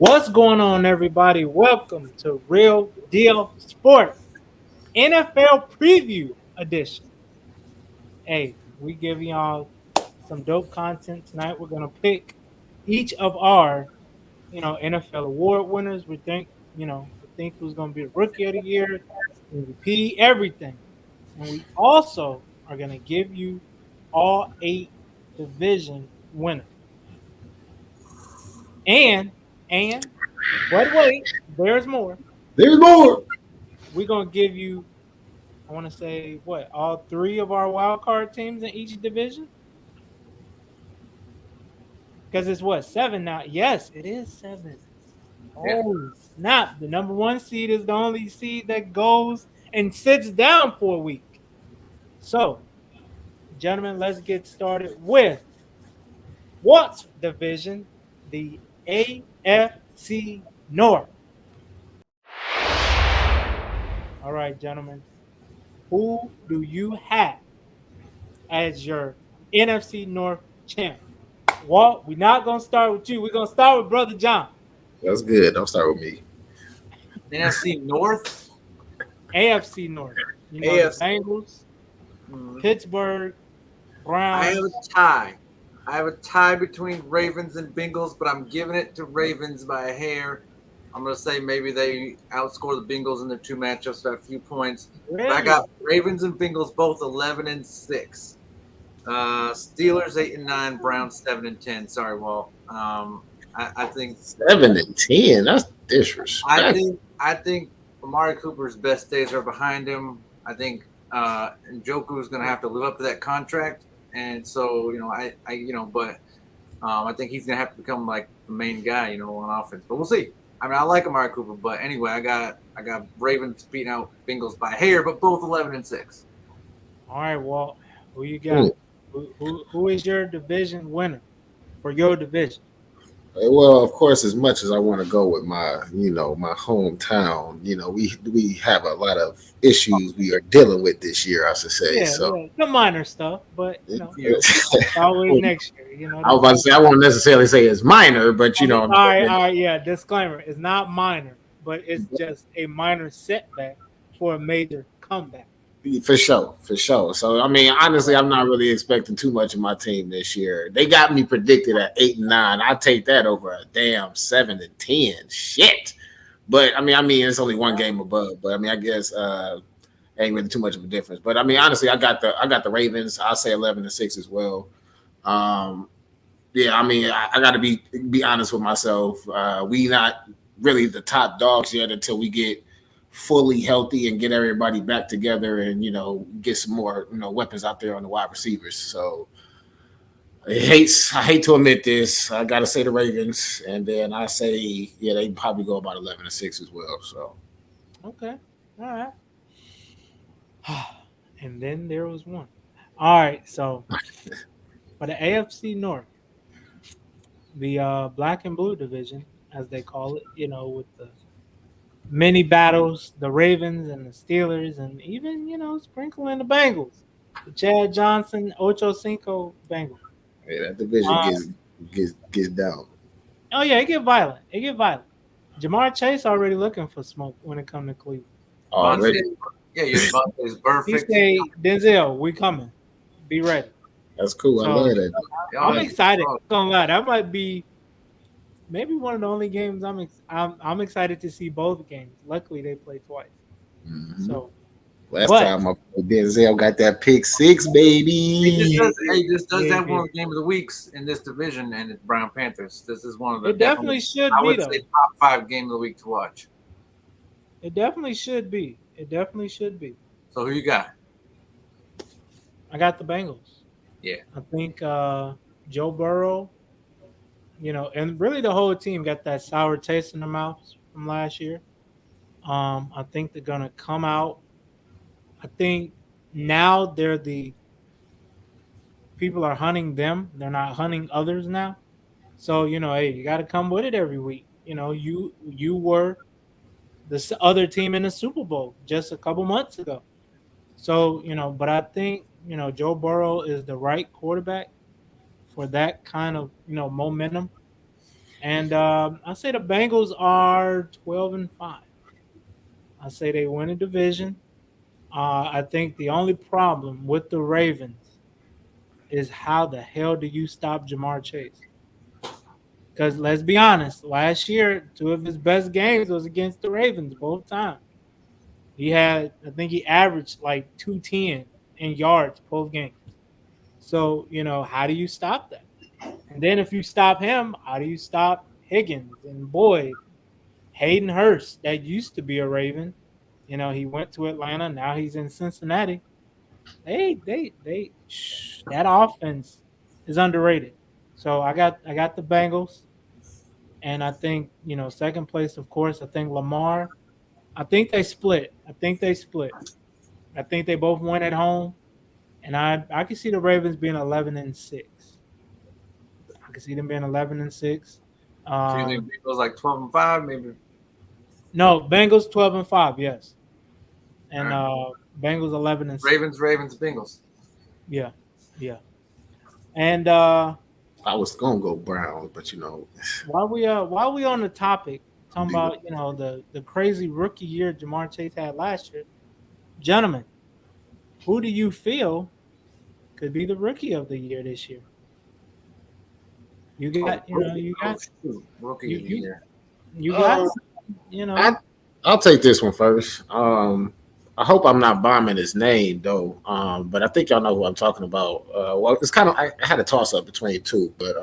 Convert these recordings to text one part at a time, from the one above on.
What's going on, everybody? Welcome to Real Deal Sports NFL Preview Edition. Hey, we giving y'all some dope content tonight. We're gonna pick each of our, NFL award winners. We think who's gonna be the Rookie of the Year, MVP, everything, and we also are gonna give you all 8 division winners. And but wait, there's more. There's more. We're gonna give you, I want to say, what, all 3 of our wild card teams in each division, because it's what, 7 now. Yes, it is 7. Yeah. Oh snap, the number 1 seed is the only seed that goes and sits down for a week. So, gentlemen, let's get started with what division? The AFC North. All right, gentlemen, who do you have as your NFC North champ? Walt, we're not gonna start with you. We're gonna start with Brother John. That's good. Don't start with me. NFC North. AFC North. The AFC. Bengals, Mm. Pittsburgh, I have Browns. a tie. I have a tie between Ravens and Bengals, but I'm giving it to Ravens by a hair. I'm going to say maybe they outscore the Bengals in their 2 matchups by a few points. But I got Ravens and Bengals both 11-6. Steelers 8-9, Browns 7-10. Sorry, Walt. I think 7-10. That's disrespectful. I think Amari Cooper's best days are behind him. I think Njoku is going to have to live up to that contract, and so I think he's going to have to become like the main guy, on offense. But we'll see. I mean, I like Amari Cooper, but anyway, I got Ravens beating out Bengals by a hair, but both 11-6. All right, Walt. Who you got? Who is your division winner for your division? Well, of course, as much as I want to go with my hometown, we have a lot of issues we are dealing with this year, I should say. Yeah, the minor stuff, but always next year. I was about to say I won't necessarily say it's minor, but All right, yeah. Disclaimer: it's not minor, but it's just a minor setback for a major comeback. For sure. So I mean, honestly, I'm not really expecting too much of my team this year. They got me predicted at 8-9. I take that over a damn 7-10. Shit. But I mean, it's only one game above. But I mean, I guess ain't really too much of a difference. But I mean, honestly, I got the Ravens. I'll say 11-6 as well. Yeah, I mean, I got to be honest with myself. We not really the top dogs yet until we get fully healthy and get everybody back together and get some more weapons out there on the wide receivers. So I hate to admit this. I gotta say the Ravens, and then I say they probably go about 11-6 as well. So Okay, all right. And then there was one. All right, so for the AFC North, the black and blue division, as they call it, with the many battles, the Ravens and the Steelers, and even, sprinkling the Bengals, the Chad Johnson, Ocho Cinco Bengals. yeah, that division gets down. Oh, yeah, it get violent. Jamar Chase already looking for smoke when it comes to Cleveland. Already. Yeah, your Devontae is He perfect. say, Denzel, we coming. Be ready. That's cool. I love that. I'm excited. I'm gonna lie, that might be maybe one of the only games I'm excited to see both games. Luckily, they play twice. Mhm. So Last time my boy Denzel got that pick 6, baby. He just does have one of the game of the weeks in this division, and it's Brown Panthers. This is one of the it definitely should I be would though. say top 5 game of the week to watch. It definitely should be. So who you got? I got the Bengals. Yeah. I think Joe Burrow, and really the whole team got that sour taste in their mouths from last year. I think they're gonna come out. I think now they're the people are hunting them. They're not hunting others now. So hey, you got to come with it every week. You were the other team in the Super Bowl just a couple months ago. So but I think Joe Burrow is the right quarterback for that kind of momentum. And I say the Bengals are 12-5. I say they win a division. I think the only problem with the Ravens is how the hell do you stop Jamar Chase? Because let's be honest, last year, two of his best games was against the Ravens both times. I think he averaged like 210 in yards both games. So, how do you stop that? And then if you stop him, how do you stop Higgins and Boyd, Hayden Hurst, that used to be a Raven? He went to Atlanta. Now he's in Cincinnati. That offense is underrated. So I got the Bengals, and I think second place, of course. I think Lamar. I think they split. I think they both went at home, and I can see the Ravens being 11-6. I can see them being 11-6. So you think Um, Bengals like 12-5, maybe? no, Bengals 12-5. Yes, All and right. Bengals 11-6. Ravens, Bengals. Yeah, yeah. And I was gonna go Browns, but while we on the topic, talking be with about the crazy rookie year Jamar Chase had last year, gentlemen, who do you feel could be the rookie of the year this year? You Oh, got you oh got shoot, rookie you of the you year. you got uh, you I know I'll take this one first. I hope I'm not bombing his name though. But I think y'all know who I'm talking about. Well, it's kind of I had a toss up between two, but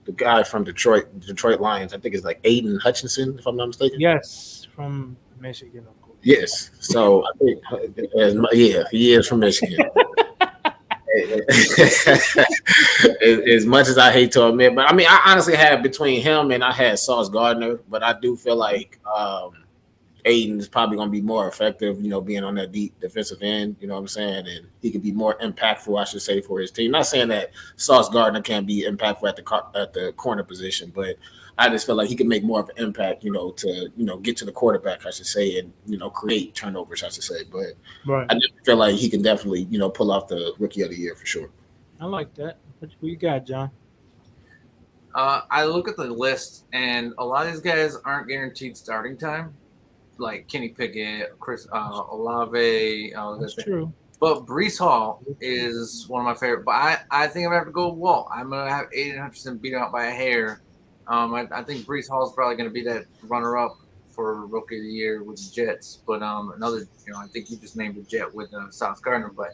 the guy from Detroit Lions, I think it's like Aiden Hutchinson, if I'm not mistaken. yes, from Michigan, of course. Yes. So I think, yeah, he is from Michigan. As much as I hate to admit, but I mean, I honestly had between him and I had Sauce Gardner, but I do feel like Aiden is probably going to be more effective, being on that deep defensive end, you know what I'm saying? And he could be more impactful, I should say, for his team. Not saying that Sauce Gardner can't be impactful at the corner position, but I just feel like he can make more of an impact, to get to the quarterback, I should say, and create turnovers, I should say. But Right. I do feel like he can definitely, pull off the rookie of the year for sure. I like that. What you got, John? I look at the list, and a lot of these guys aren't guaranteed starting time, like Kenny Pickett, Chris Olave. That's true. But Brees Hall is one of my favorite. But I think I'm gonna have to go with Walt. I'm gonna have Aiden Hutchinson beat out by a hair. I think Brees Hall is probably gonna be that runner up for Rookie of the Year with the Jets. But another, I think you just named a Jet with South Gardner. But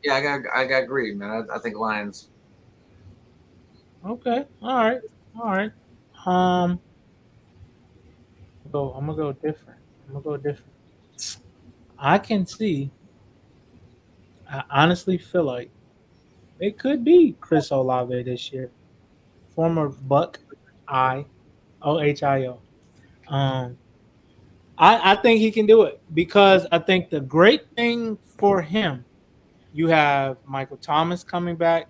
yeah, I got agreed, man. I think Lions. Okay. All right. All right. Um, I'm gonna go different. I can see. I honestly feel like it could be Chris Olave this year, former Buck I Ohio. Um, I think he can do it because I think the great thing for him, you have Michael Thomas coming back,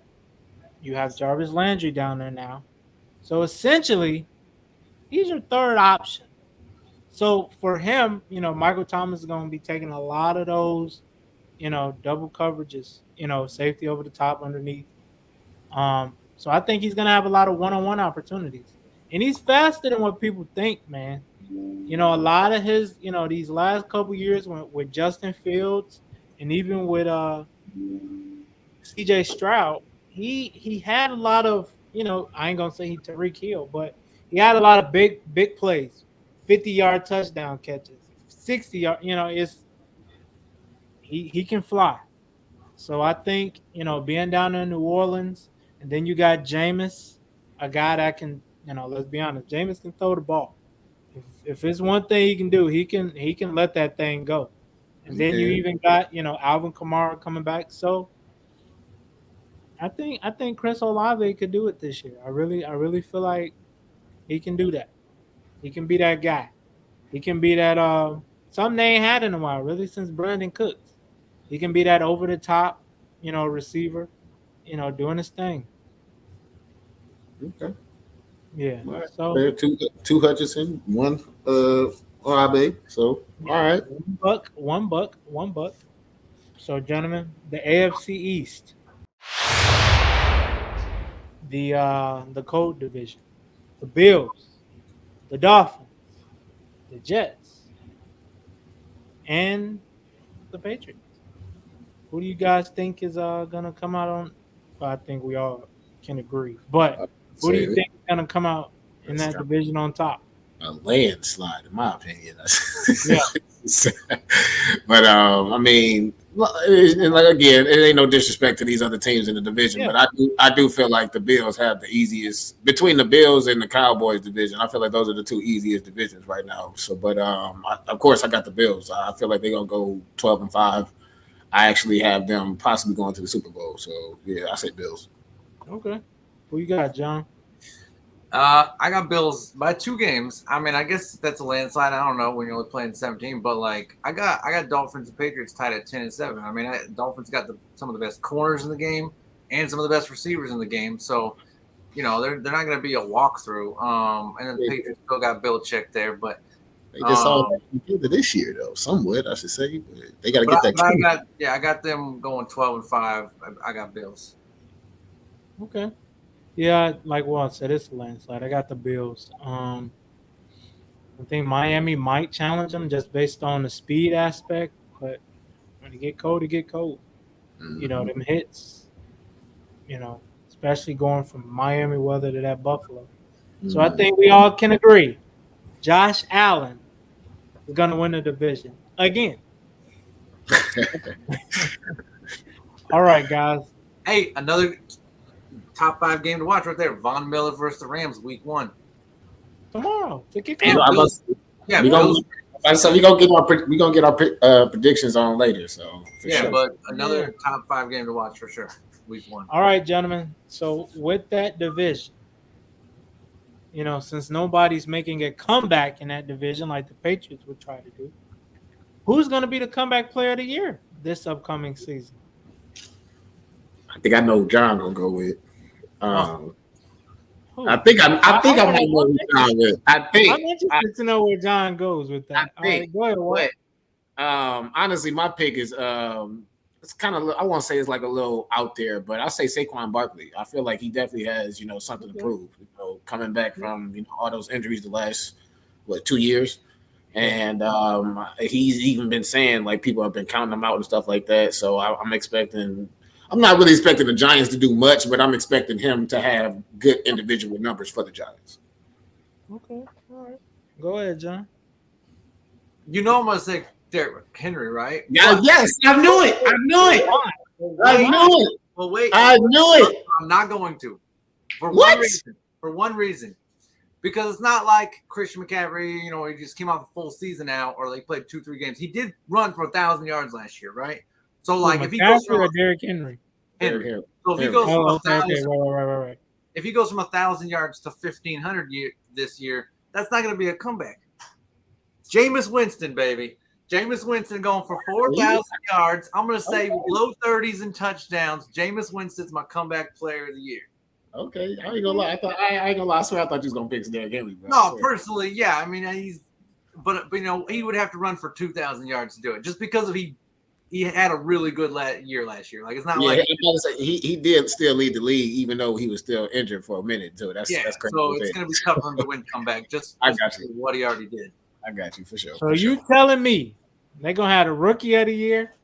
you have Jarvis Landry down there now, so essentially he's your third option. So for him, Michael Thomas is going to be taking a lot of those, double coverages, safety over the top underneath. So I think he's going to have a lot of one-on-one opportunities, and he's faster than what people think, man. A lot of his, these last couple years with Justin Fields and even with CJ Stroud, he had a lot of, I ain't gonna say he Tariq Hill, but he had a lot of big plays, 50-yard touchdown catches, 60-yard. It's he can fly. So I think being down in New Orleans, and then you got Jameis, a guy that can, let's be honest, Jameis can throw the ball. If it's one thing he can do, he can let that thing go. And then you Yeah. even got Alvin Kamara coming back. So I think Chris Olave could do it this year. I really feel like he can do that. He can be that guy. He can be that something they ain't had in a while, really since Brandon Cooks. He can be that over the top, receiver, doing his thing. Okay. Yeah. All right. So Fair. Two Hutchinson, one Arabe. So yeah, all right. one buck. So gentlemen, the AFC East, the code division. the Bills, the Dolphins, the Jets, and the Patriots. Who do you guys think is gonna come out on? Well, I think we all can agree. But who do Say you think is gonna come out in it's that got division on top? a landslide, in my opinion. Yeah. But I mean, and like again, it ain't no disrespect to these other teams in the division, Yeah. but I do feel like the Bills have the easiest between the Bills and the Cowboys division. I feel like those are the two easiest divisions right now. So, but of course, I got the Bills. I feel like they're gonna go 12-5. I actually have them possibly going to the Super Bowl. So yeah, I say Bills. Okay. Who you got, John? I got Bills by 2 games. I mean, I guess that's a landslide. I don't know when you're only playing 17, but like I got Dolphins and Patriots tied at 10-7. I mean, Dolphins got some of the best corners in the game and some of the best receivers in the game. So, they're not going to be a walkthrough. And then the Patriots still got Belichick there, but They just saw that this year though, somewhat I should say. But they got to but get that. I got them going 12-5. I got Bills. Okay. Yeah, like Walt said, it's a landslide. I got the Bills. I think Miami might challenge them just based on the speed aspect, but when you get cold, you get cold. Them hits, especially going from Miami weather to that Buffalo. So I think we all can agree Josh Allen is going to win the division again. All right, guys. Hey, another top 5 game to watch right there. Von Miller versus the Rams, week 1. Tomorrow to kick And off. Bills, Yeah, we gonna get our predictions on later. So sure. But another top 5 game to watch for sure. Week 1. All right, gentlemen. So with that division, since nobody's making a comeback in that division like the Patriots would try to do, who's going to be the comeback player of the year this upcoming season? I think I know who John gonna go with. Who? I think I might know who John with. I'm interested to know where John goes with that. All right, go ahead. What? Honestly, my pick is it's kind of, I won't say it's like a little out there, but I'll say Saquon Barkley. I feel like he definitely has something to prove. Coming back from all those injuries the last 2 years, and he's even been saying like people have been counting him out and stuff like that. So I'm expecting. I'm not really expecting the Giants to do much, but I'm expecting him to have good individual numbers for the Giants. Okay, all right. Go ahead, John. I'm going to say Derrick Henry, right? Yeah, yes, I knew it. I knew it. Well, wait. I knew it. I'm not going to. For one reason. Because it's not like Christian McCaffrey, he just came off a full season out, or they played 2-3 games. He did run for 1,000 yards last year, right? So, like, if he goes from Derrick Henry. So if he goes from 1,000, right. If he goes from 1,000 yards to 1,500 this year, that's not going to be a comeback. Jameis Winston, baby. Jameis Winston going for 4,000 yards. I'm going to say low 30s and touchdowns. Jameis Winston's my comeback player of the year. Okay, I ain't gonna lie. I ain't gonna lie. I swear I thought you was gonna pick Derrick Henry. No, personally, yeah. I mean, but he would have to run for 2,000 yards to do it, just because he had a really good year last year. Like, it's not like he did still lead the league, even though he was still injured for a minute too. That's crazy. So it's gonna be tough for him to win comeback. I got you. What he already did. I got you for sure. So you telling me they're gonna have the rookie of the year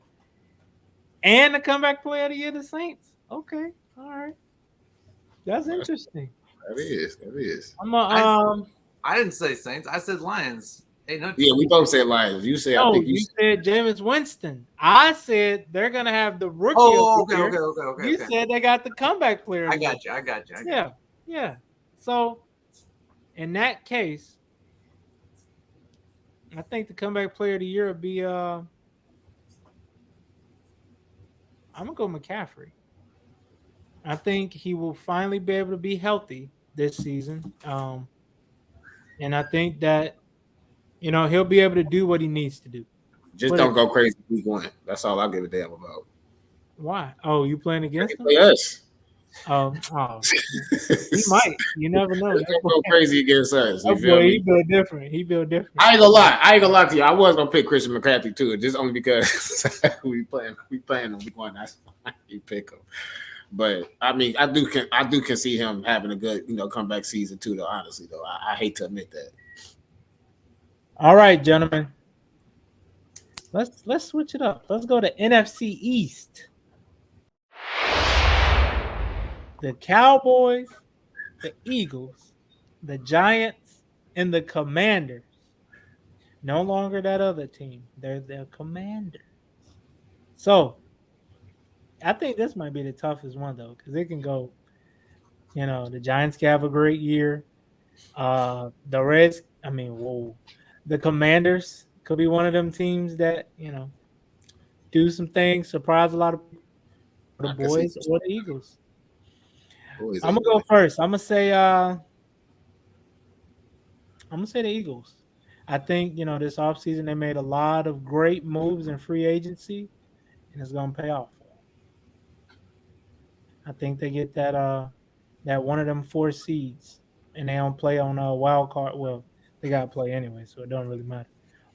and the comeback player of the year, the Saints? Okay, all right, that's interesting. That is. I didn't say Saints. I said Lions. Yeah, we both said Lions. You said you said Jameis Winston. I said they're gonna have the rookie. Okay. You said they got the comeback player. I got you. Yeah. So in that case, I think the comeback player of the year would be I'm gonna go McCaffrey. I think he will finally be able to be healthy this season. And I think that he'll be able to do what he needs to do. Just don't go crazy week 1. That's all I'll give a damn about. Why? Oh, you playing against him? Yes. Oh. He might. You never know. Don't go crazy against us. He built different. I ain't gonna lie to you. I was gonna pick Christian McCaffrey too, just only because we playing him week 1. That's why you pick him. But I mean, I do can see him having a good comeback season too. Though honestly, though I hate to admit that. All right, gentlemen. Let's switch it up. Let's go to NFC East. The Cowboys, the Eagles, the Giants, and the Commanders. No longer that other team. They're the Commanders. So I think this might be the toughest one though, because it can go. The Giants can have a great year. The Reds. I mean, whoa. The Commanders could be one of them teams that do some things, surprise a lot of people. The I can see boys or the Eagles. boys I'm ain't gonna go good. first. I'm gonna say the Eagles. I think this offseason they made a lot of great moves in free agency, and it's gonna pay off for them. I think they get that one of them four seeds, and they don't play on a wild card. Well, they gotta play anyway, so it don't really matter.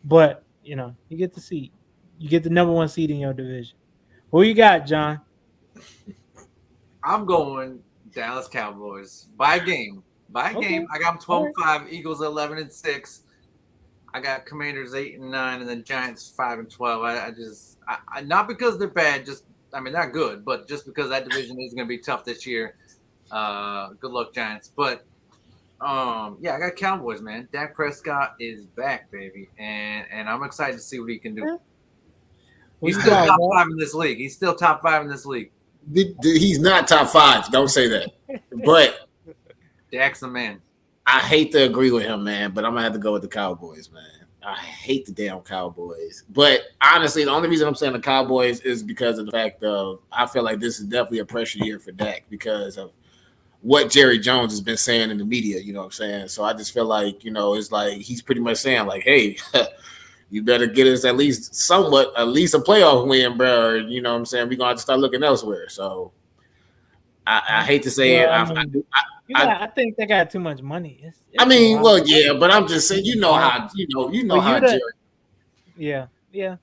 But you get the seed. You get the number one seed in your division. Who you got, John? I'm going Dallas Cowboys by game. By Okay. game, I got them All 12-5, Eagles 11-6. I got Commanders 8-9, and then Giants 5-12. I not because they're bad, they're good, but just because that division is going to be tough this year. Good luck, Giants. But yeah, I got Cowboys, man. Dak Prescott is back, baby, and I'm excited to see what he can do. Who He's you still got, top Walt? 5 in this league. He's still top 5 in this league. He's not top five. Don't say that. But Dak's the man. I hate to agree with him, man. But I'm gonna have to go with the Cowboys, man. I hate the damn Cowboys. But honestly, the only reason I'm saying the Cowboys is because of the fact of I feel like this is definitely a pressure year for Dak because of what Jerry Jones has been saying in the media. You know what I'm saying? So I just feel like it's like he's pretty much saying like, hey. You better get us at least a playoff win, bro. Or, you know what I'm saying? We're going to have to start looking elsewhere. So I hate to say it. Well, I think they got too much money. I It's a mean, lot. well, yeah, but I'm just saying, how, For how you to, Jerry. yeah.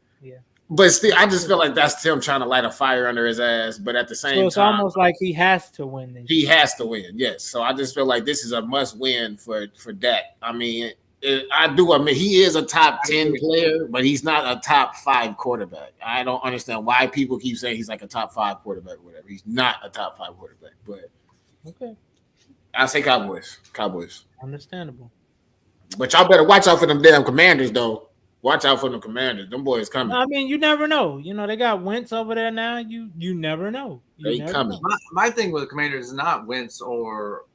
But still, I just feel like that's him trying to light a fire under his ass. But at the So same it's time, almost like he has to win this. he has to win. Yes. So I just feel like this is a must win for Dak. I mean, I do admit he is a top 10 player, but he's not a top 5 quarterback. I don't understand why people keep saying he's like a top 5 quarterback or whatever. He's not a top 5 quarterback. But Okay, I say Cowboys. Cowboys. understandable. But y'all better watch out for them damn Commanders, though. Watch out for them Commanders. Them boys coming. I mean, you never know. They got Wentz over there now. You never know. They coming. My thing with the Commanders is not Wentz or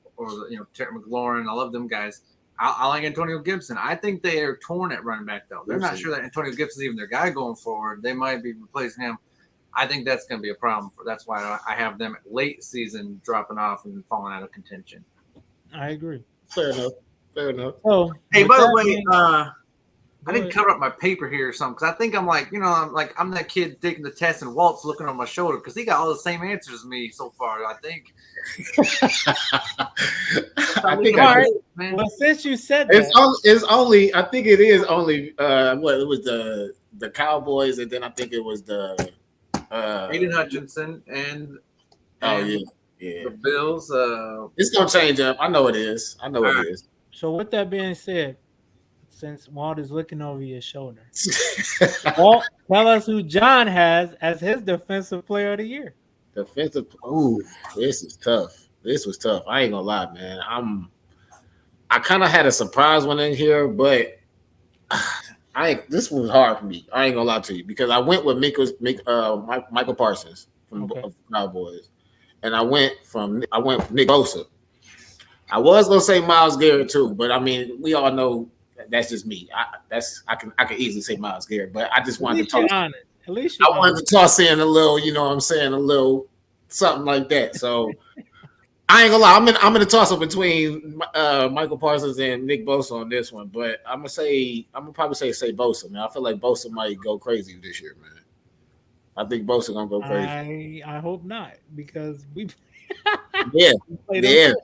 Terry McLaurin. I love them guys. I like Antonio Gibson. I think they are torn at running back, though. They're not sure that Antonio Gibson's even their guy going forward. They might be replacing him. I think that's going to be a problem. That's why I have them late season dropping off and falling out of contention. I agree. Fair enough. So, hey, by the way, go I didn't ahead. cover up my paper here or something because I think I'm like, I'm that kid taking the test and Walt's looking on my shoulder because he got all the same answers as me so far. I think. I think All right. Well, since you said it's that, only. I think it is only. What it was the Cowboys, and then I think it was the. Aiden Hutchinson and yeah. the Bills. It's gonna change up. I know it is. It is. so with that being said, since Walt is looking over your shoulder, Walt, tell us who John has as his defensive player of the year. Defensive. Ooh, this is tough. This was tough. I ain't gonna lie, man. I kind of had a surprise one in here, but this was hard for me. I ain't gonna lie to you because I went with Michael Parsons from the Cowboys, and I went with Nick Bosa. I was gonna say Myles Garrett too, but I mean, we all know that's just me. I can easily say Myles Garrett, but I just wanted to talk. At least I wanted to toss in a little, you know what I'm saying, a little something like that. So I ain't gonna lie, I'm in a toss up between Michael Parsons and Nick Bosa on this one, but I'm gonna probably say Bosa, man. I feel like Bosa might go crazy this year, man. I think Bosa gonna go crazy. I hope not because we. Yeah. Yeah.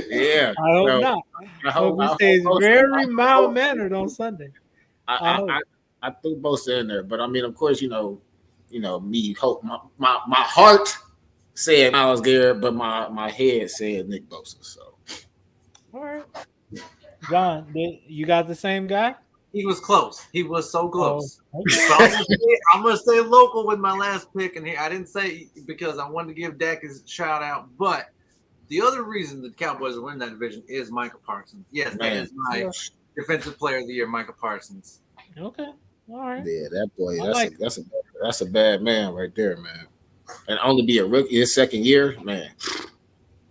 Yeah. I hope not. I hope he stays very mild mannered on Sunday. I threw Bosa in there, but I mean, of course, me hope my heart said Miles Garrett, but my head said Nick Bosa. So All right, John, you got the same guy? He was close. He was so Oh, close. okay. But I'm gonna stay local with my last pick, and here I didn't say because I wanted to give Dak his shout out, but the other reason the Cowboys win that division is Micah Parsons. Yes, that man, is my defensive player of the year, Micah Parsons. Okay. All right. yeah, that boy, I like. that's a bad man right there, man. And only be a rookie his second year, man.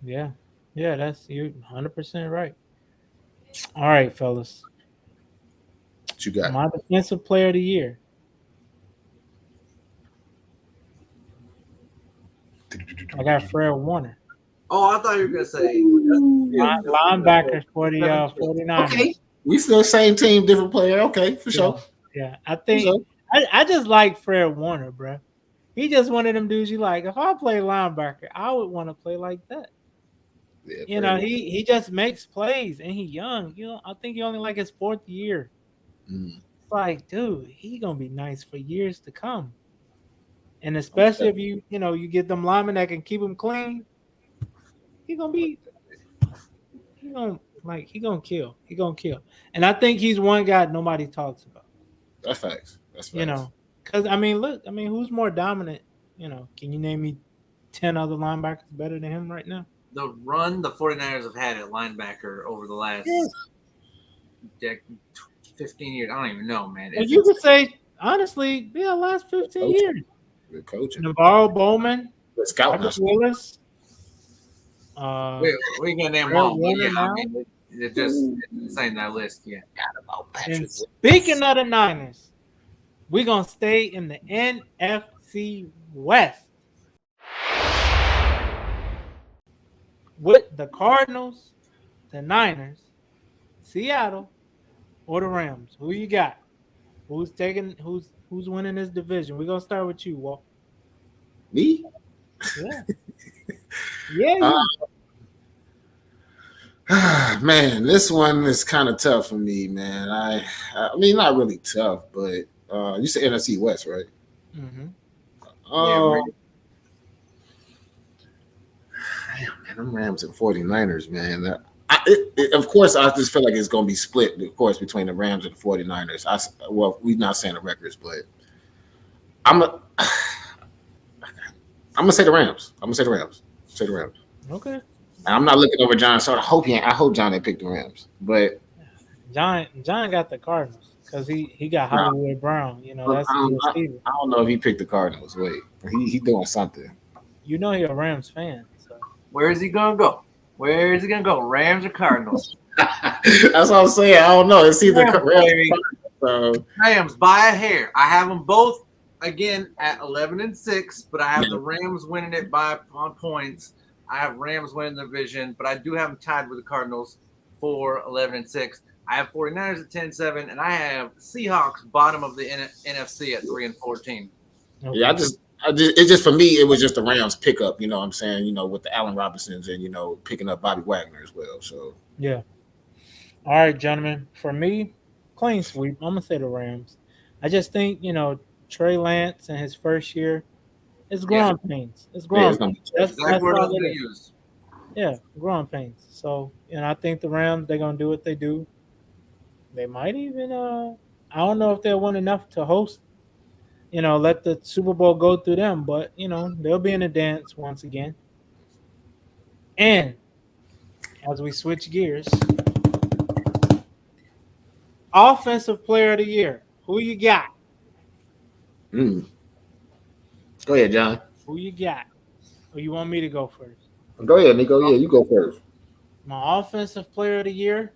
Yeah. Yeah, that's you 100% right. All right, fellas. What you got? My defensive player of the year. I got Fred Warner. Oh, I thought you were gonna say Linebackers for the 49ers. Okay, we still same team, different player. Okay, for sure. Yeah, I For think sure. I just like Fred Warner, bro. He just one of them dudes you like. If I play linebacker, I would want to play like that. Yeah, You know, he just makes plays and he young. You know, I think he only like his fourth year. Mm, It's like, dude, he gonna be nice for years to come. And especially if you get them linemen that can keep him clean, he gonna be he gonna kill. He gonna kill. And I think he's one guy nobody talks about. that's facts. That's You facts. know, because look, who's more dominant? Can you name me 10 other linebackers better than him right now? the run the 49ers have had at linebacker over the last 15 years. I don't even know, man. And you could say honestly, yeah, last 15 years. Good coaching. Navarro Bowman, Good scouting. Robert Willis. we're gonna name them all, but yeah, it just it's ain't that list yet. And speaking of the Niners, we're gonna stay in the NFC West with the Cardinals, the Niners, Seattle, or the Rams. Who you got? Who's winning this division? We're gonna start with you, Walt. Me? Yeah. Yeah. Man, this one is kind of tough for me, man. I mean, not really tough, but you said NFC West, right? Mm-hmm. Oh, man, them Rams and 49ers, man. Of course, I just feel like it's going to be split, of course, between the Rams and the 49ers. Well, we're not saying the records, but I'm going to say the Rams. Say the Rams. Okay. I'm not looking over John, so I hope John didn't pick the Rams. But John got the Cardinals because he got Hollywood Brown. That's I don't know if he picked the Cardinals. Wait, he doing something. He's a Rams fan. So. Where is he gonna go? Rams or Cardinals? That's what I'm saying. I don't know. It's either Rams by a hair. I have them both again at 11-6, but I have the Rams winning it on points. I have Rams winning the division, but I do have them tied with the Cardinals for 11-6. I have 49ers at 10-7, and I have Seahawks bottom of the NFC at 3-14. Okay. Yeah, it's just for me, it was just the Rams pickup, you know what I'm saying, with the Allen Robinsons and, picking up Bobby Wagner as well. So yeah. All right, gentlemen. For me, clean sweep. I'm gonna say the Rams. I just think, Trey Lance in his first year, it's growing pains. It's growing pains. That's all it is. Yeah, growing pains. So, I think the Rams, they're gonna do what they do. They might even I don't know if they'll win enough to host, let the Super Bowl go through them, but they'll be in the dance once again. And as we switch gears, offensive player of the year. Who you got? Go ahead, John. Who you got? Or you want me to go first? Go ahead, Nico. Yeah, you go first. My offensive player of the year,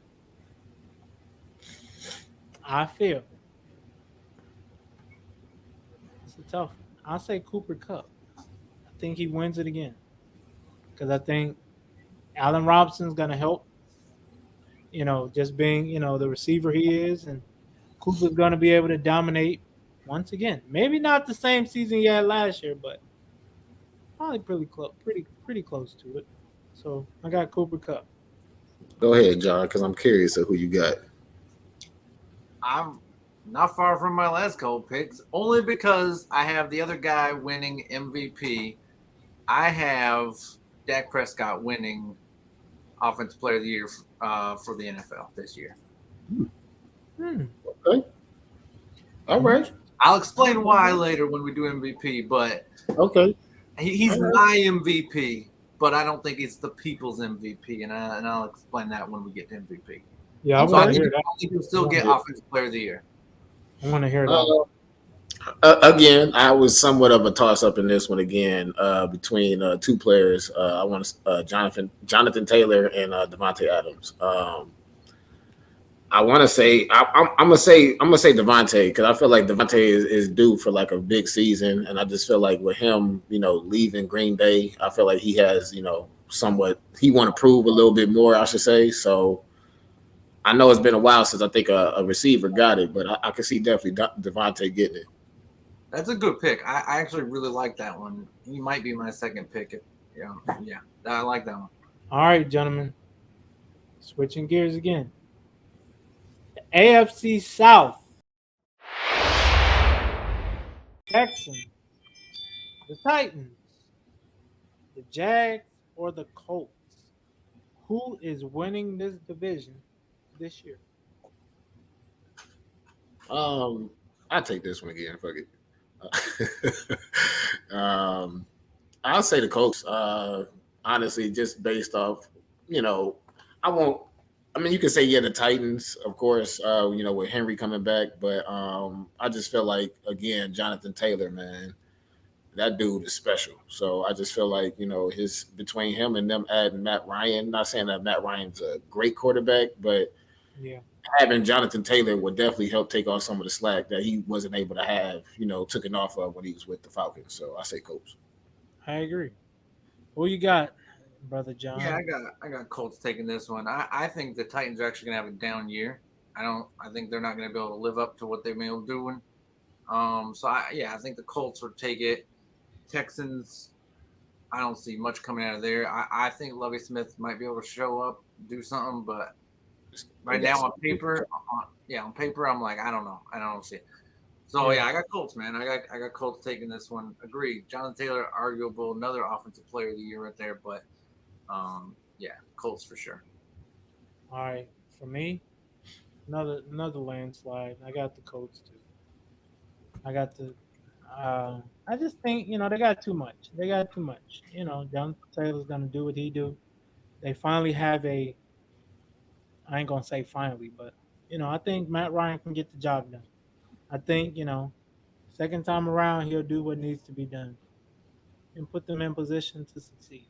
I feel. It's a tough one. I'll say Cooper Kupp. I think he wins it again. Because I think Allen Robinson's going to help, just being, the receiver he is. And Cooper's going to be able to dominate once again. Maybe not the same season he had last year, but probably pretty close to it. So I got Cooper Kupp. Go ahead, John, because I'm curious of who you got. I'm not far from my last couple picks, only because I have the other guy winning MVP, I have Dak Prescott winning Offensive Player of the Year for the NFL this year. Hmm. Okay. All right. I'll explain why later when we do MVP, but Okay. he's All right. my MVP, but I don't think he's the people's MVP, and I'll explain that when we get to MVP. Yeah, I So I want to think, hear that. I think he'll still get Yeah. Offensive Player of the Year. I want to hear that. Uh, again, I was somewhat of a toss up in this one again between two players. I want to Jonathan Taylor and Devontae Adams. I want to say I'm gonna say Devontae because I feel like Devontae is due for like a big season, and I just feel like with him, leaving Green Bay, I feel like he has somewhat he want to prove a little bit more, I should say. So I know it's been a while since I think a receiver got it, but I can see definitely Devontae getting it. That's a good pick. I actually really like that one. He might be my second pick. Yeah, I like that one. All right, gentlemen. Switching gears again. The AFC South. Texans, the Titans, the Jags, or the Colts. Who is winning this division this year? I take this one again. Fuck it. I'll say the Colts. Honestly, just based off, I won't. I mean, you can say the Titans, of course. With Henry coming back, but I just feel like again, Jonathan Taylor, man, that dude is special. So I just feel like his between him and them adding Matt Ryan. Not saying that Matt Ryan's a great quarterback, but Yeah, having Jonathan Taylor would definitely help take off some of the slack that he wasn't able to have, took it off of when he was with the Falcons. So I say Colts. I agree. Who you got, brother Yeah, John? I got Colts taking this one. I think the Titans are actually gonna have a down year. I think they're not gonna be able to live up to what they've been able to do. I think the Colts will take it. Texans, I don't see much coming out of there. I think Lovie Smith might be able to show up, do something, but They right got now some on paper, on paper, I'm like, I don't know. I don't see it. So Yeah. I got Colts, man. I got Colts taking this one. Agreed. Jonathan Taylor, arguable, another offensive player of the year right there, but Colts for sure. All right. For me, another landslide. I got the Colts too. I got the. I just think they got too much. They got too much. Jonathan Taylor's gonna do what he do. They finally have a. I ain't gonna say finally, but I think Matt Ryan can get the job done. I think second time around he'll do what needs to be done and put them in position to succeed.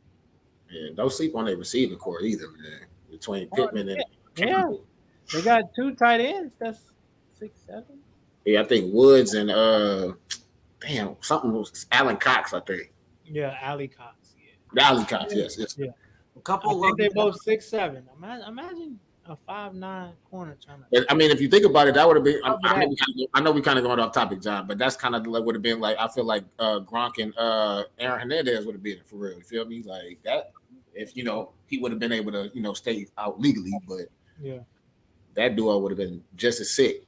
Yeah, don't sleep on their receiving core either, man. Between Oh, Pittman and yeah, Campbell. they got two tight ends. That's 6'7". Yeah, I think Woods and damn, something was Alan Cox, I think. Yeah, Ali Cox. Alan Cox, yes, yes. Yeah, A I couple think they lucky both 6'7". Imagine a 5'9" corner trying to But, I mean, if you think about it, that would have been. cover that. I know we kind of going off topic, John, but that's kind of like would have been like I feel like Gronk and Aaron Hernandez would have been for real. You feel me? Like that. If he would have been able to stay out legally, but Yeah. that duo would have been just as sick.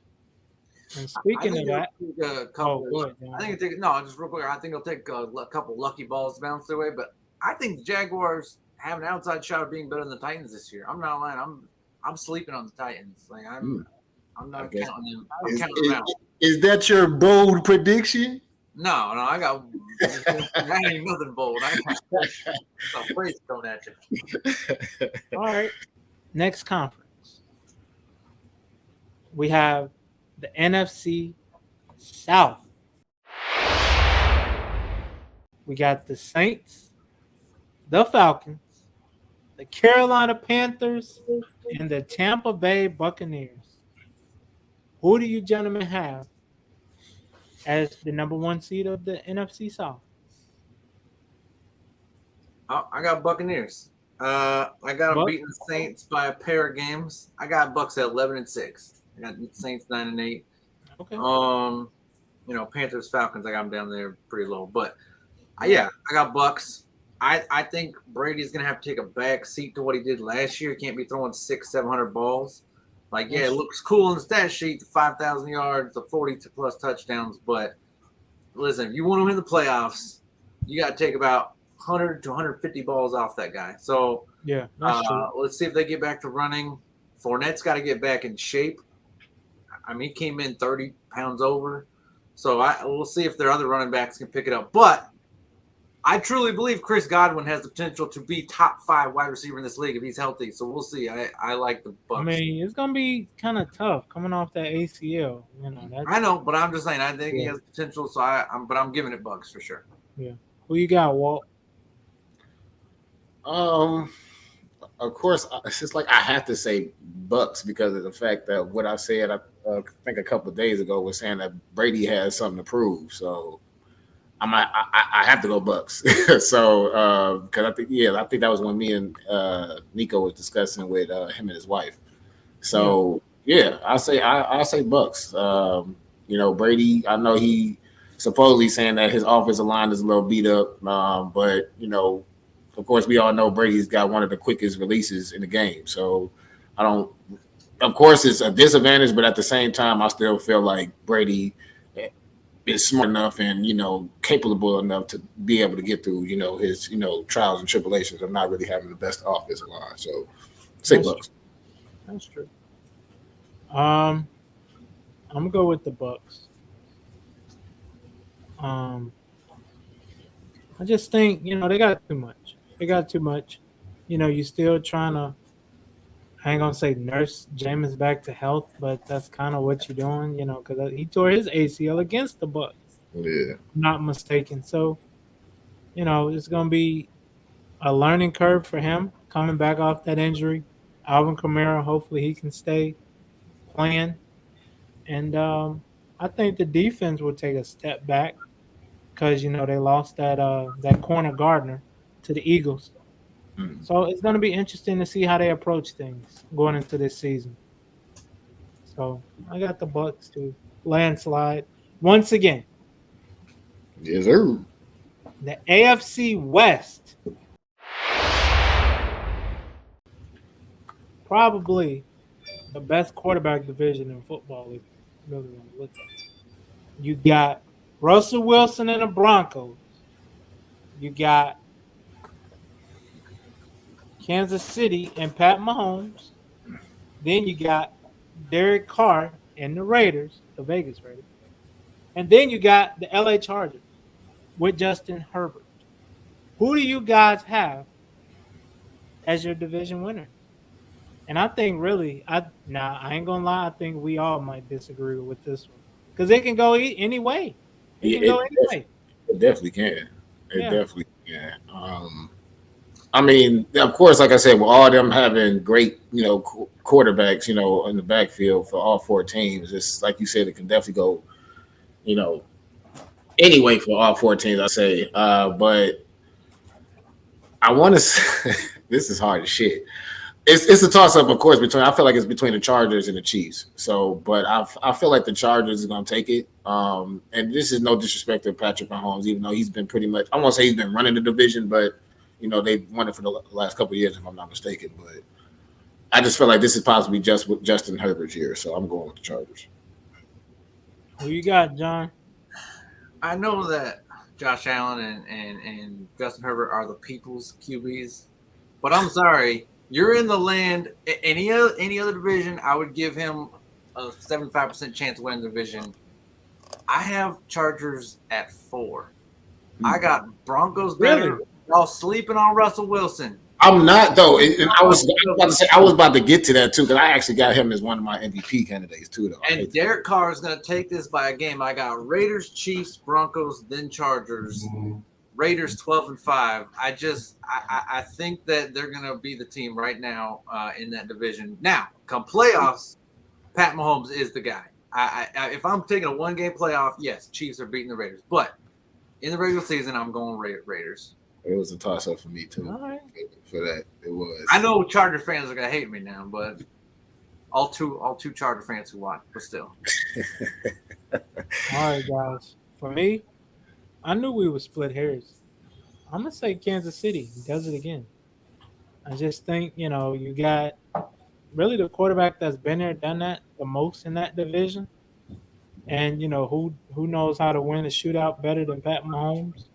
And I speaking think of that, it'll take a couple. go ahead, I think it take no, just real quick. I think it'll take a couple lucky balls to bounce their way, but I think the Jaguars have an outside shot of being better than the Titans this year. I'm not lying. I'm sleeping on the Titans. Like I'm not counting them. I'm counting them out. Is that your bold prediction? No, I got that ain't nothing bold. I got some praise coming at you. all right. Next conference, we have the NFC South. We got the Saints, the Falcons, the Carolina Panthers, and the Tampa Bay Buccaneers. Who do you gentlemen have as the number one seed of the NFC South? I got Buccaneers. I got them Buck? beating the Saints by a pair of games. I got Bucks at 11-6. I got Saints 9-8. Okay. Panthers Falcons. I got them down there pretty low, but I got Bucks. I think Brady's gonna have to take a back seat to what he did last year. He can't be throwing 600-700 balls. Like, yeah, it looks cool in the stat sheet, the 5,000 yards, the 40+ touchdowns. But listen, if you want to win the playoffs, you got to take about 100 to 150 balls off that guy. So Yeah, that's true. let's see if they get back to running. Fournette's got to get back in shape. I mean, he came in 30 pounds over. So we'll see if their other running backs can pick it up. But I truly believe Chris Godwin has the potential to be top 5 wide receiver in this league if he's healthy. So we'll see. I like the I Bucks. mean, it's gonna be kind of tough coming off that ACL. I know, but I'm just saying I think he Yeah. has potential. So I'm giving it Bucks for sure. Yeah. Who you got, Walt? Of course, it's just like I have to say Bucks because of the fact that what I said, I think a couple of days ago, was saying that Brady has something to prove. So I have to go Bucks. So because I think that was when me and Nico was discussing with him and his wife. So yeah, I say Bucks. Brady. I know he supposedly saying that his offensive line is a little beat up, but of course, we all know Brady's got one of the quickest releases in the game. So I don't. Of course, it's a disadvantage, but at the same time, I still feel like Brady is smart enough and capable enough to be able to get through his trials and tribulations of not really having the best offensive line. So, That's Bucks. That's true. I'm gonna go with the Bucks. Um, I just think they got too much. They got too much. You still trying to. I ain't gonna say nurse Jameis back to health, but that's kind of what you're doing. Because he tore his ACL against the Bucks. Yeah. Not mistaken. So it's gonna be a learning curve for him coming back off that injury. Alvin Kamara, hopefully he can stay playing, and I think the defense will take a step back because they lost that corner Gardner to the Eagles. Mm. So it's going to be interesting to see how they approach things going into this season. So I got the Bucks to landslide once again. Yes, sir. The AFC West, probably the best quarterback division in football. If you really want to look at it, you got Russell Wilson and the Broncos. You got Kansas City and Pat Mahomes. Then you got Derek Carr and the Raiders, the Vegas Raiders. And then you got the LA Chargers with Justin Herbert. Who do you guys have as your division winner? And I think really, I ain't gonna lie, I think we all might disagree with this one because it can go any way. It Yeah, can go any way. it definitely can. It Yeah. definitely can. I mean, of course, like I said, with all them having great, quarterbacks, in the backfield for all 4 teams, it's like you said, it can definitely go, you know, anyway for all 4 teams. I say, but I want to. This is hard as shit. It's a toss up, of course. I feel like it's between the Chargers and the Chiefs. So, but I feel like the Chargers is going to take it. And this is no disrespect to Patrick Mahomes, even though he's been pretty much. I won't say he's been running the division, but they've won it for the last couple of years, if I'm not mistaken. But I just feel like this is possibly just with Justin Herbert's year, so I'm going with the Chargers. Who you got, John? I know that Josh Allen and Justin Herbert are the people's QBs, but I'm sorry. You're in the land. Any other division, I would give him a 75% chance to win the division. I have Chargers at 4. I got Broncos better. Really? Y'all sleeping on Russell Wilson. I'm not though, and I was about to say I was about to get to that too because I actually got him as one of my MVP candidates too. Though, And Derek Carr is going to take this by a game. I got Raiders, Chiefs, Broncos, then Chargers. Mm-hmm. Raiders 12-5. I think that they're going to be the team right now in that division. Now, come playoffs, Pat Mahomes is the guy. If I'm taking a 1-game playoff, yes, Chiefs are beating the Raiders. But in the regular season, I'm going Raiders. It was a toss up for me too. All right. For that, it was. I know Charger fans are going to hate me now, but all two Charger fans who watch, but still. All right, guys. For me, I knew we would split hairs. I'm gonna say Kansas City does it again. I just think you got really the quarterback that's been there, done that the most in that division, and who knows how to win a shootout better than Pat Mahomes.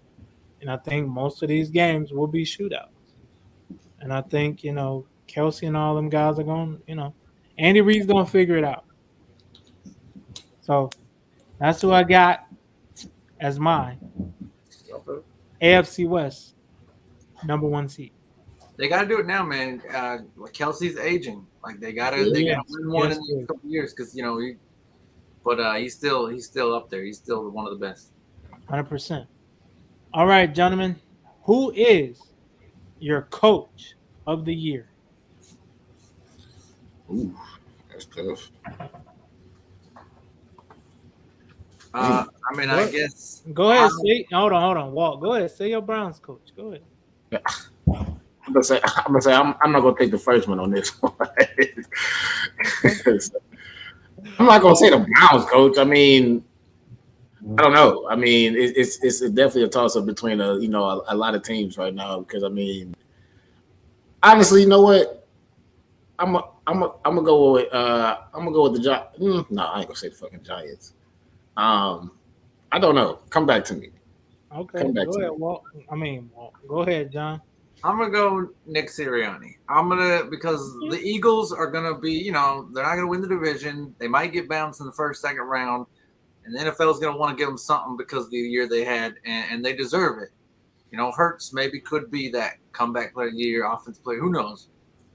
And I think most of these games will be shootouts. And I think, Kelsey and all them guys are going, Andy Reid's going to figure it out. So that's who I got as mine. AFC West, number one seed. They got to do it now, man. Kelsey's aging. Like they got to Yes, win one yes, in the next couple of years because but he's still up there. He's still one of the best. 100%. All right, gentlemen, who is your coach of the year? Ooh, that's tough. I mean, I guess. Go ahead, say. Hold on, Walt. Go ahead, say your Browns coach. Go ahead. I'm not gonna take the first one on this one. I'm not gonna say the Browns coach. I mean, I don't know. I mean, it's definitely a toss up between a lot of teams right now because I mean, honestly, you know what? I'm gonna go with the Giants. No, I ain't gonna say the fucking Giants. I don't know. Come back to me. Okay, go ahead, Walt. Walt. Go ahead, John. I'm gonna go Nick Sirianni. Because the Eagles are gonna be, they're not gonna win the division. They might get bounced in the first, second round, and the NFL is gonna want to give them something because of the year they had, and they deserve it. Hurts maybe could be that comeback player of the year, offensive player. Who knows?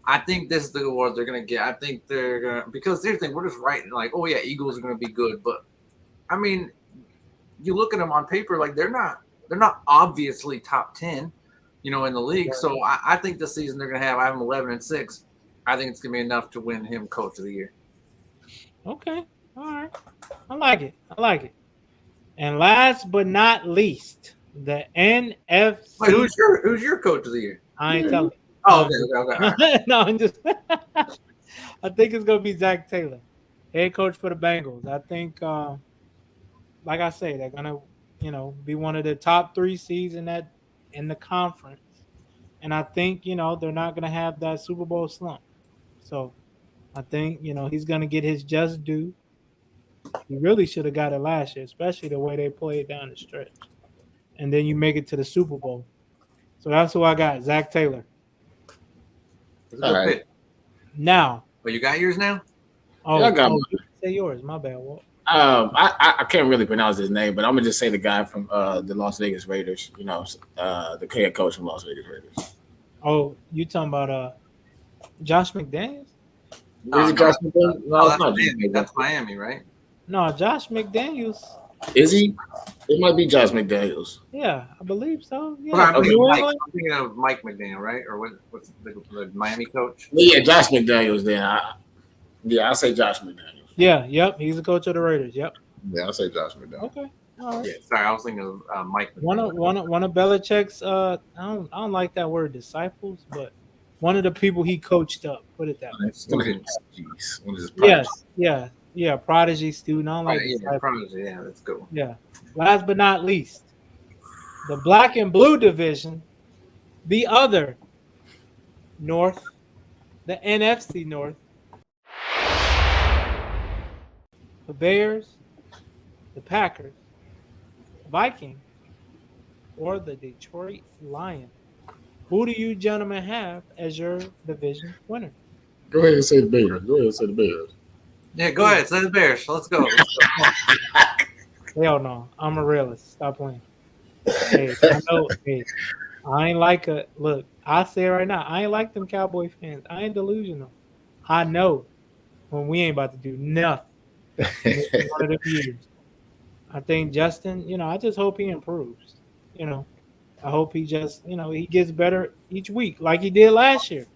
I think this is the award they're gonna get. I think they're gonna because here's the thing: we're just writing like, oh yeah, Eagles are gonna be good, but I mean, you look at them on paper, like they're not obviously top 10. In the league. So I think this season they're going to have. I have them 11-6. I think it's going to be enough to win him Coach of the Year. Okay, all right. I like it. And last but not least, the NFC. Wait, who's your Coach of the Year? I ain't telling. Oh, okay. Right. No, I'm just. I think it's going to be Zach Taylor, head coach for the Bengals. I think, like I say, they're going to, be one of the top 3 seeds in the conference. And I think, they're not going to have that Super Bowl slump. So I think, he's going to get his just due. He really should have got it last year, especially the way they played down the stretch. And then you make it to the Super Bowl. So that's who I got, Zach Taylor. All right. Now. Well, you got yours now? Oh, yeah, I got mine. Say yours. My bad, Walt. I can't really pronounce his name, but I'm gonna just say the guy from the Las Vegas Raiders. The head coach from Las Vegas Raiders. Oh, you talking about Josh McDaniels? Is it Josh McDaniels? No, that's Miami. That's Miami, right? No, Josh McDaniels. Is he? It might be Josh McDaniels. Yeah, I believe so. Yeah, I'm thinking of Mike McDaniel, right? Or what's the Miami coach? Yeah, Josh McDaniels. Then I'll say Josh McDaniels. Yeah, yep. He's the coach of the Raiders. Yep. Yeah, I'll say Josh McDaniels. Okay. All right. Yeah, sorry, I was thinking of Mike. One of Belichick's. I don't like that word disciples, but one of the people he coached up. Put it that way. Yes. Prodigy student. I don't like prodigy. Yeah, that's good. Yeah. Last but not least, the black and blue division, the other North, the NFC North. The Bears, the Packers, Vikings, or the Detroit Lions. Who do you gentlemen have as your division winner? Go ahead and say the Bears. Yeah, go ahead. Say the Bears. Let's go. Hell no. I'm a realist. Stop playing. Hey, I ain't like look, I say it right now. I ain't like them Cowboy fans. I ain't delusional. I know when we ain't about to do nothing. One of the years. I think Justin, I just hope he improves. I hope he just, he gets better each week like he did last year.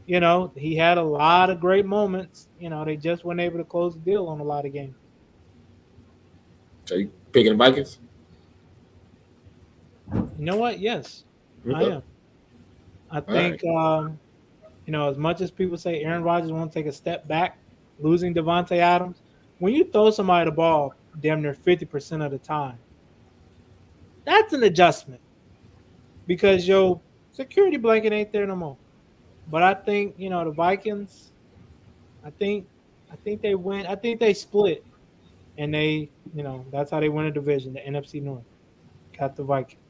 He had a lot of great moments. They just weren't able to close the deal on a lot of games. So you picking the Vikings? You know what? Yes, I am. I think, as much as people say Aaron Rodgers won't take a step back, losing Devontae Adams, when you throw somebody the ball damn near 50% of the time, that's an adjustment because your security blanket ain't there no more. But I think, the Vikings, I think they win. I think they split, and they, that's how they win a division, the NFC North. Got the Vikings.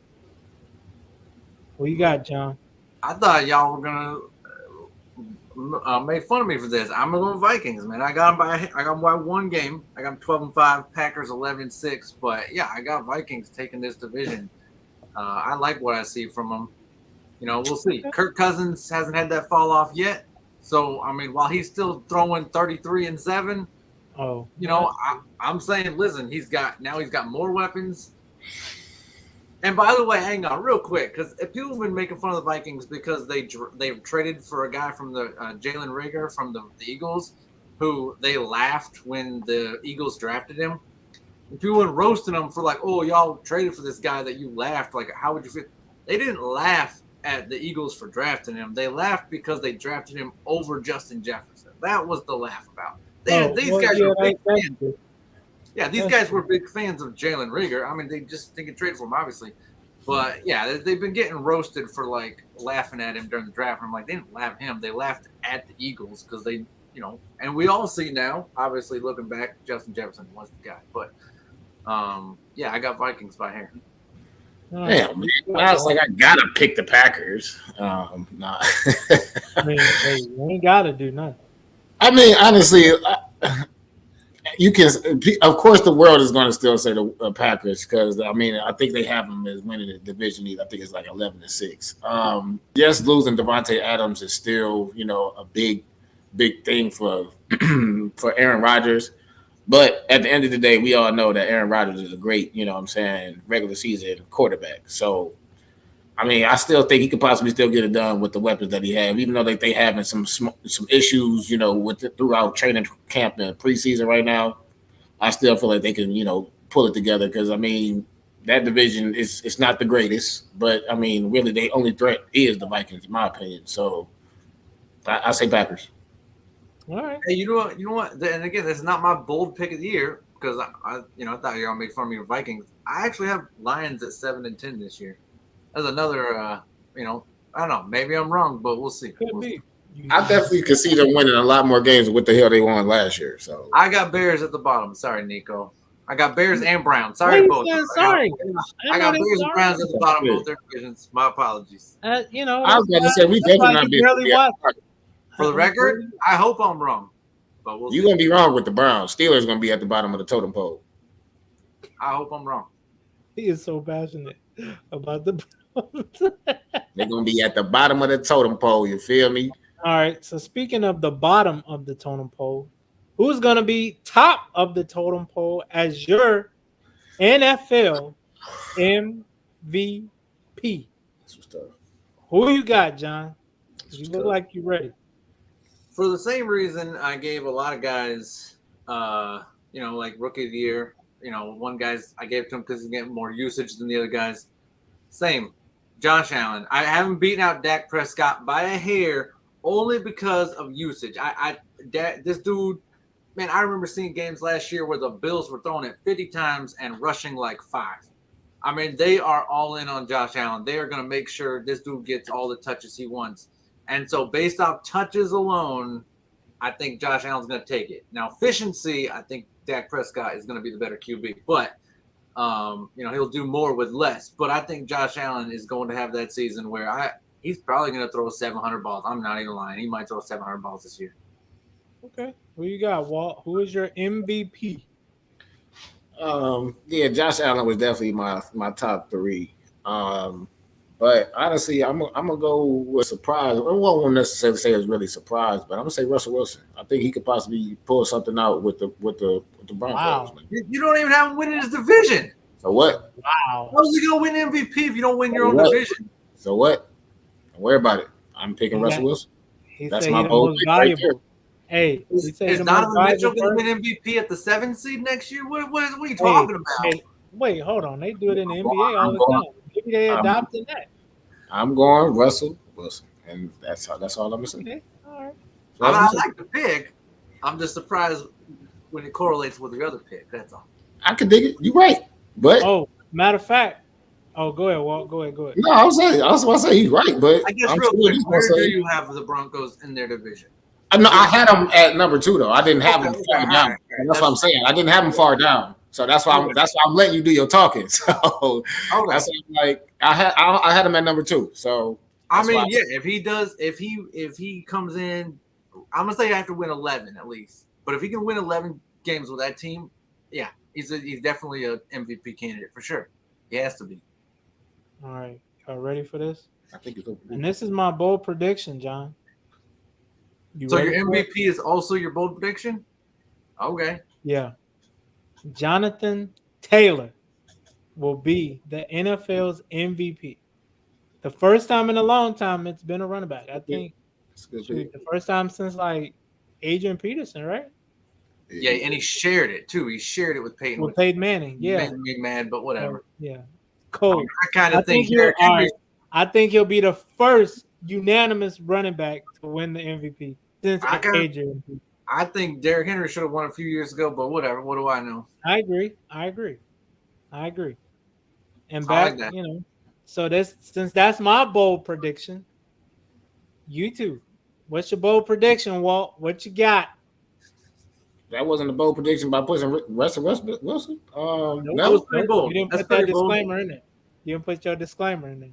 What you got, John? I thought y'all were gonna make fun of me for this. I'm going Vikings, man. I got them by one game. I got them 12-5. Packers 11-6. But yeah, I got Vikings taking this division. I like what I see from them. We'll see. Kirk Cousins hasn't had that fall off yet. So I mean, while he's still throwing 33-7, I'm saying, listen, he's got more weapons. And by the way, hang on real quick, because people have been making fun of the Vikings because they've traded for a guy from the Jalen Reagor from the Eagles, who they laughed when the Eagles drafted him. And people were roasting him for like, oh, y'all traded for this guy that you laughed. Like, how would you feel? They didn't laugh at the Eagles for drafting him. They laughed because they drafted him over Justin Jefferson. That was the laugh about. These guys were big fans. Yeah, these guys were big fans of Jalen Reagor. I mean, they just think it trade for him, obviously. But yeah, they've been getting roasted for like laughing at him during the draft. I'm like, they didn't laugh at him. They laughed at the Eagles because they, and we all see now, obviously looking back, Justin Jefferson was the guy. But yeah, I got Vikings by here. Yeah, man. I was like, I gotta pick the Packers. Nah. I mean, hey, you ain't gotta do nothing. I mean, honestly, you can. Of course, the world is going to still say the Packers because I mean, I think they have them as winning the division. I think it's like 11-6. Yes, losing Devontae Adams is still a big thing for for Aaron Rodgers. But at the end of the day, we all know that Aaron Rodgers is a great, regular season quarterback. So, I mean, I still think he could possibly still get it done with the weapons that he have, even though they having some issues, throughout training camp and preseason right now. I still feel like they can, pull it together because, I mean, that division it's not the greatest. But, I mean, really, the only threat is the Vikings, in my opinion. So, I say Packers. All right. Hey, you know what? And again, this is not my bold pick of the year because I thought y'all made fun of me with Vikings. I actually have Lions at 7-10 this year. That's another, I don't know. Maybe I'm wrong, but we'll see. I definitely could see them winning a lot more games than what the hell they won last year. So I got Bears at the bottom. Sorry, Nico. I got Bears and Browns. Sorry, both. Sorry. I got Bears and Browns at the bottom of both their divisions. My apologies. I was going to say we definitely not be. For the record, I hope I'm wrong. But you're going to be wrong with the Browns. Steelers going to be at the bottom of the totem pole. I hope I'm wrong. He is so passionate about the Browns. They're going to be at the bottom of the totem pole. You feel me? All right. So speaking of the bottom of the totem pole, who's going to be top of the totem pole as your NFL MVP? Who you got, John? You look like you're ready. For the same reason I gave a lot of guys, like rookie of the year, one guy's I gave it to him because he's getting more usage than the other guys. Same, Josh Allen. I haven't beaten out Dak Prescott by a hair only because of usage. This dude, man, I remember seeing games last year where the Bills were throwing it 50 times and rushing like 5. I mean, they are all in on Josh Allen. They are going to make sure this dude gets all the touches he wants. And so based off touches alone, I think Josh Allen's going to take it. Now, efficiency, I think Dak Prescott is going to be the better QB. But, he'll do more with less. But I think Josh Allen is going to have that season where he's probably going to throw 700 balls. I'm not even lying. He might throw 700 balls this year. Okay. Who you got, Walt? Who is your MVP? Yeah, Josh Allen was definitely my top 3. But honestly, I'm gonna go with surprise. I won't necessarily say it's really surprise, but I'm gonna say Russell Wilson. I think he could possibly pull something out with the Broncos. Wow. You don't even have him winning his division. So what? Wow. How's he gonna win MVP if you don't win your own division? So what? Don't worry about it. I'm picking Russell Wilson. That's my bold pick right there. Hey, is Donovan Mitchell going to win MVP at the 7th seed next year? What are you talking about? Hey, wait, hold on. They do it in the NBA all the time. Maybe they adopted that. I'm going Russell Wilson, and that's all I'm gonna say. Okay. All right. So I like the pick. I'm just surprised when it correlates with the other pick. That's all. I can dig it. You're right, but matter of fact. Oh, go ahead, Walt. Go ahead. No, I was going to say he's right, but I guess real quick, where do you have the Broncos in their division? I had them at number 2 though. I didn't have them far down. That's what I'm saying. I didn't have them far down. So that's why I'm letting you do your talking. So that's why I'm like I had him at number 2. So I mean, yeah, if he comes in, I'm gonna say you have to win 11 at least. But if he can win 11 games with that team, yeah, he's definitely a MVP candidate for sure. He has to be. All right, y'all ready for this? I think it's over. And this is my bold prediction, John. So your MVP is also your bold prediction? Okay. Yeah. Jonathan Taylor will be the NFL's MVP. The first time in a long time it's been a running back. I think the first time since like Adrian Peterson, right? Yeah, and he shared it too. He shared it with Peyton. With Peyton Manning, yeah. Made me mad, but whatever. Yeah. Cool. I kind of think I think he'll be the first unanimous running back to win the MVP since Adrian Peterson. I think Derrick Henry should have won a few years ago, but whatever. What do I know? I agree. And back, so since that's my bold prediction, you two, what's your bold prediction, Walt? What you got? That wasn't a bold prediction by pushing Russell Wilson. No, that was pretty bold. You didn't put that disclaimer in there. You didn't put your disclaimer in there.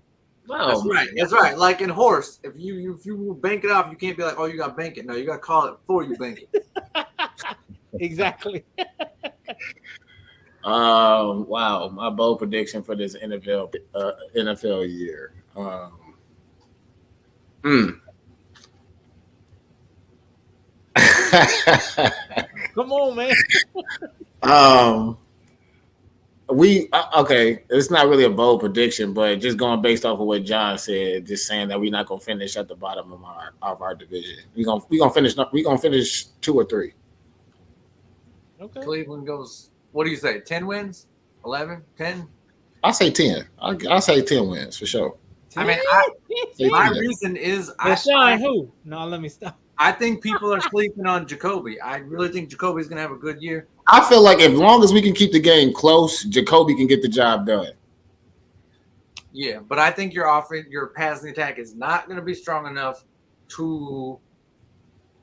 No, that's right. That's right. Like in horse, if you bank it off, you can't be like, oh, you got to bank it. No, you got to call it before you bank it. Exactly. Wow, my bold prediction for this NFL year. Come on, man. Okay. It's not really a bold prediction, but just going based off of what John said, just saying that we're not gonna finish at the bottom of our division. We're gonna finish 2 or 3. Okay. Cleveland goes. What do you say? 10 wins? 11? 10? I say 10. I say 10 wins for sure. 10? I mean, my reason is who? No, let me stop. I think people are sleeping on Jacoby. I really think Jacoby's going to have a good year. I feel like as long as we can keep the game close, Jacoby can get the job done. Yeah, but I think your passing attack is not going to be strong enough to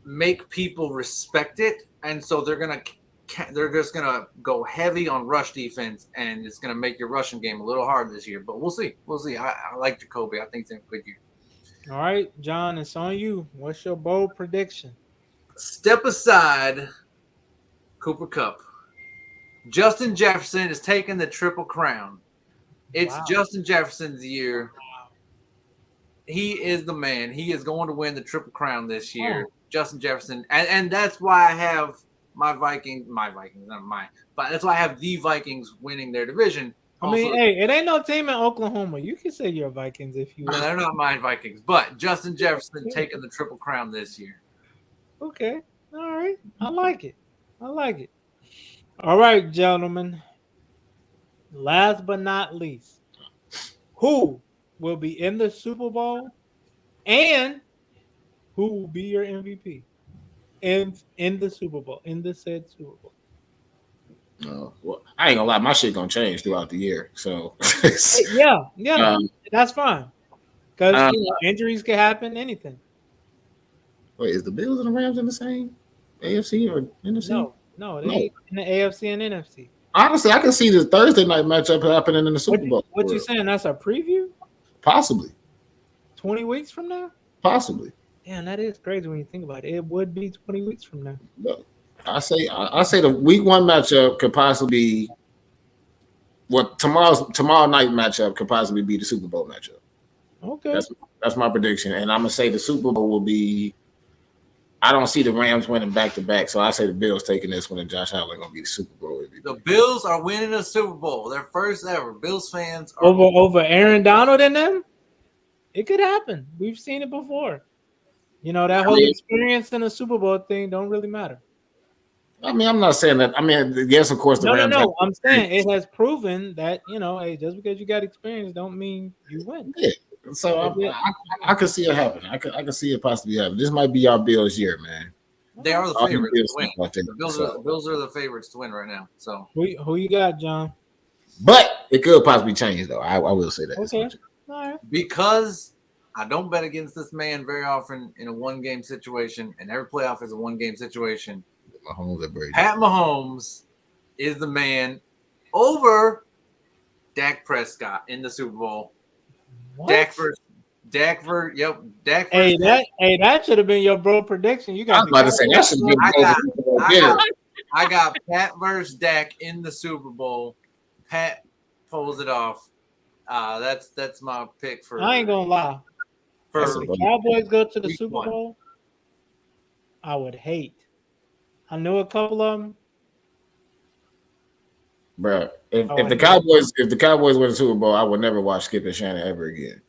make people respect it, and so they're just going to go heavy on rush defense, and it's going to make your rushing game a little hard this year. But we'll see. I like Jacoby. I think it's a good year. All right, John, it's on you. What's your bold prediction? Step aside, Cooper Kupp. Justin Jefferson is taking the Triple Crown. It's Justin Jefferson's year. Wow. He is the man. He is going to win the Triple Crown this year. Justin Jefferson. And that's why I have my Vikings, not mine, but that's why I have the Vikings winning their division. I mean, hey, it ain't no team in Oklahoma. You can say you're Vikings if you want. They're not my Vikings, but Justin Jefferson taking the Triple Crown this year. Okay. All right. I like it. All right, gentlemen. Last but not least, who will be in the Super Bowl and who will be your MVP in the Super Bowl, in the said Super Bowl? Well, I ain't gonna lie, my shit gonna change throughout the year. So yeah, that's fine. Because injuries can happen, anything. Wait, is the Bills and the Rams in the same AFC or NFC? No, they in the AFC and NFC. Honestly, I can see the Thursday night matchup happening in the Super Bowl. What you saying? That's a preview? Possibly. 20 weeks from now? Possibly. Damn, that is crazy when you think about it. It would be 20 weeks from now. No. I say the week 1 matchup could possibly be tomorrow night matchup could possibly be the Super Bowl matchup. Okay. That's my prediction. And I'm gonna say the Super Bowl will be. I don't see the Rams winning back to back, so I say the Bills taking this one and Josh Allen gonna be the Super Bowl MVP. The Bills are winning the Super Bowl. Their first ever. Bills fans are over Aaron Donald and them. It could happen. We've seen it before. That whole experience in the Super Bowl thing don't really matter. I mean, I'm not saying that. I mean, yes, of course, the Rams. No. I'm saying it has proven that hey, just because you got experience don't mean you win. Yeah. So I could see it happen. I could see it possibly happen. This might be our Bills' year, man. They are the favorites to win. The Bills are the favorites to win right now. So who you got, John? But it could possibly change, though. I will say that. Okay. All right. Because I don't bet against this man very often in a one-game situation, and every playoff is a one-game situation. Mahomes and Brady. Pat Mahomes is the man over Dak Prescott in the Super Bowl. What? Dak versus That should have been your bro prediction. You I got was about to say that should have been I got Pat versus Dak in the Super Bowl. Pat pulls it off. That's my pick for. I ain't gonna lie. If the Cowboys go to the Super Bowl, I would hate. I knew a couple of them. Bro, if the Cowboys win the Super Bowl, I would never watch Skip and Shannon ever again.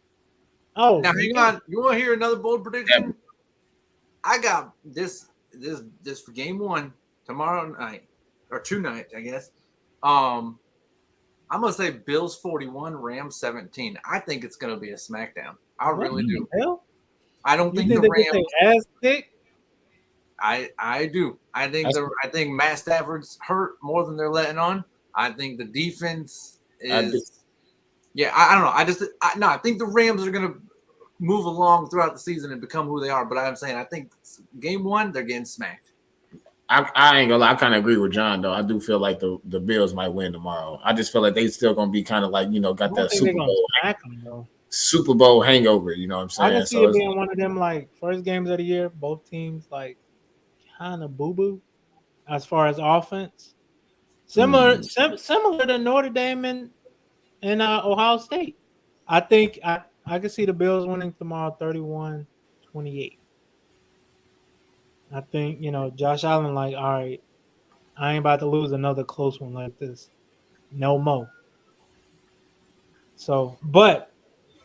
Oh, now hang on. You want to hear another bold prediction? Ever. I got this for game 1 tomorrow night or 2 nights, I guess. I'm gonna say Bills 41, Rams 17. I think it's gonna be a smackdown. I really do. Hell? I don't think the Rams ass kick. I do. I think Matt Stafford's hurt more than they're letting on. I think the defense is. I don't know. I think the Rams are gonna move along throughout the season and become who they are. But I'm saying I think game 1 they're getting smacked. I ain't gonna lie. I kind of agree with John though. I do feel like the Bills might win tomorrow. I just feel like they still gonna be kind of like got that Super Bowl hangover. You know what I'm saying? I can see it being one of them like first games of the year. Both teams like kind of boo boo as far as offense. Similar to Notre Dame and Ohio State. I think I can see the Bills winning tomorrow 31-28. I think, Josh Allen like, all right, I ain't about to lose another close one like this. No more. So, but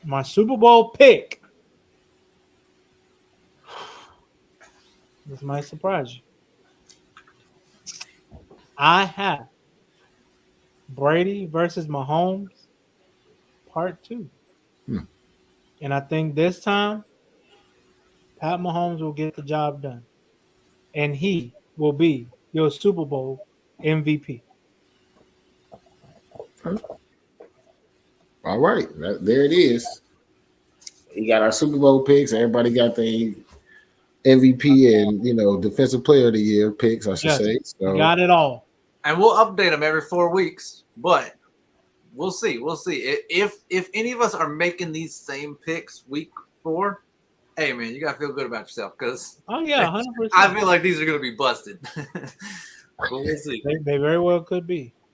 my Super Bowl pick, this might surprise you. I have Brady versus Mahomes, part 2. And I think this time, Pat Mahomes will get the job done. And he will be your Super Bowl MVP. All right. There it is. We got our Super Bowl picks. Everybody got the MVP and, Defensive Player of the Year picks, I should say. So. Got it all. And we'll update them every 4 weeks. But we'll see. We'll see. If any of us are making these same picks week 4, hey, man, you got to feel good about yourself because 100%. I feel like these are going to be busted. But we'll see. They very well could be.